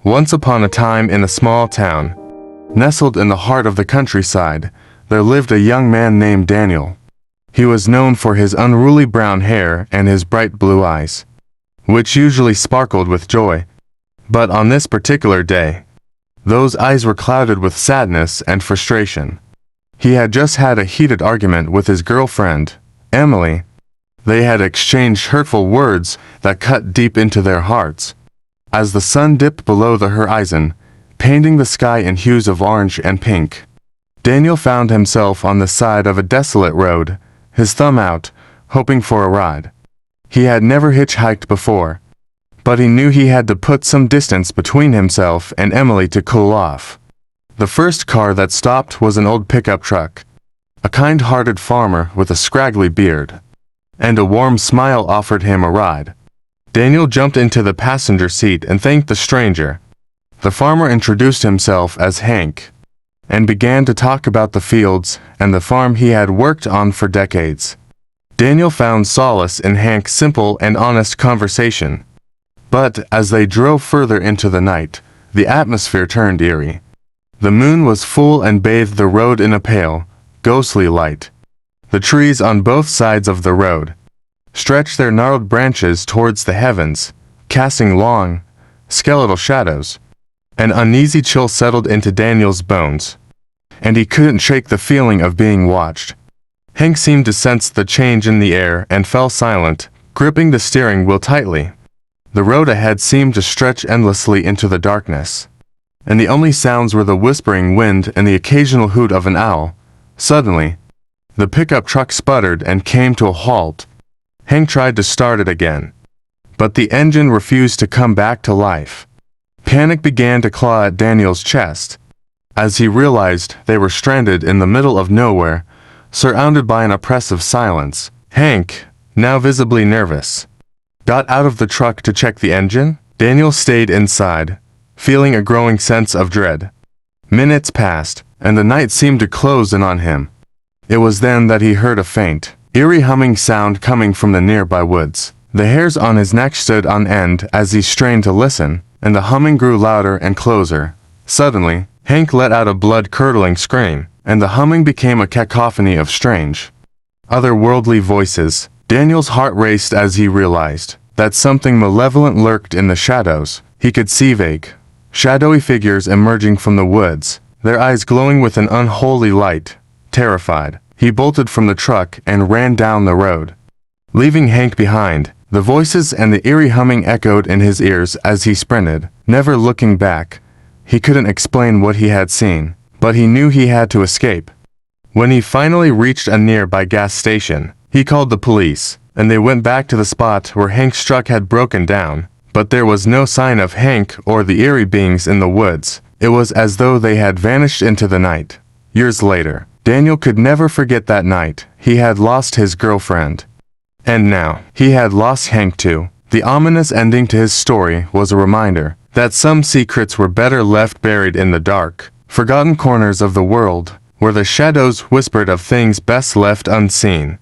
Once upon a time in a small town, nestled in the heart of the countryside, there lived a young man named Daniel. He was known for his unruly brown hair and his bright blue eyes, which usually sparkled with joy. But on this particular day, those eyes were clouded with sadness and frustration. He had just had a heated argument with his girlfriend, Emily. They had exchanged hurtful words that cut deep into their hearts. As the sun dipped below the horizon, painting the sky in hues of orange and pink, Daniel found himself on the side of a desolate road, his thumb out, hoping for a ride. He had never hitchhiked before, but he knew he had to put some distance between himself and Emily to cool off. The first car that stopped was an old pickup truck. A kind-hearted farmer with a scraggly beard and a warm smile offered him a ride. Daniel jumped into the passenger seat and thanked the stranger. The farmer introduced himself as Hank and began to talk about the fields and the farm he had worked on for decades. Daniel found solace in Hank's simple and honest conversation. But as they drove further into the night, the atmosphere turned eerie. The moon was full and bathed the road in a pale, ghostly light. The trees on both sides of the road stretched their gnarled branches towards the heavens, casting long, skeletal shadows. An uneasy chill settled into Daniel's bones, and he couldn't shake the feeling of being watched. Hank seemed to sense the change in the air and fell silent, gripping the steering wheel tightly. The road ahead seemed to stretch endlessly into the darkness, and the only sounds were the whispering wind and the occasional hoot of an owl. Suddenly, the pickup truck sputtered and came to a halt. Hank tried to start it again, but the engine refused to come back to life. Panic began to claw at Daniel's chest, as he realized they were stranded in the middle of nowhere, surrounded by an oppressive silence. Hank, now visibly nervous, got out of the truck to check the engine. Daniel stayed inside, feeling a growing sense of dread. Minutes passed, and the night seemed to close in on him. It was then that he heard a faint, eerie humming sound coming from the nearby woods. The hairs on his neck stood on end as he strained to listen, and the humming grew louder and closer. Suddenly, Hank let out a blood-curdling scream, and the humming became a cacophony of strange, otherworldly voices. Daniel's heart raced as he realized that something malevolent lurked in the shadows. He could see vague, shadowy figures emerging from the woods, their eyes glowing with an unholy light. Terrified, he bolted from the truck and ran down the road, leaving Hank behind. The voices and the eerie humming echoed in his ears as he sprinted, never looking back. He couldn't explain what he had seen, but he knew he had to escape. When he finally reached a nearby gas station, he called the police, and they went back to the spot where Hank's truck had broken down. But there was no sign of Hank or the eerie beings in the woods. It was as though they had vanished into the night. Years later, Daniel could never forget that night. He had lost his girlfriend, and now he had lost Hank too. The ominous ending to his story was a reminder that some secrets were better left buried in the dark, forgotten corners of the world, where the shadows whispered of things best left unseen.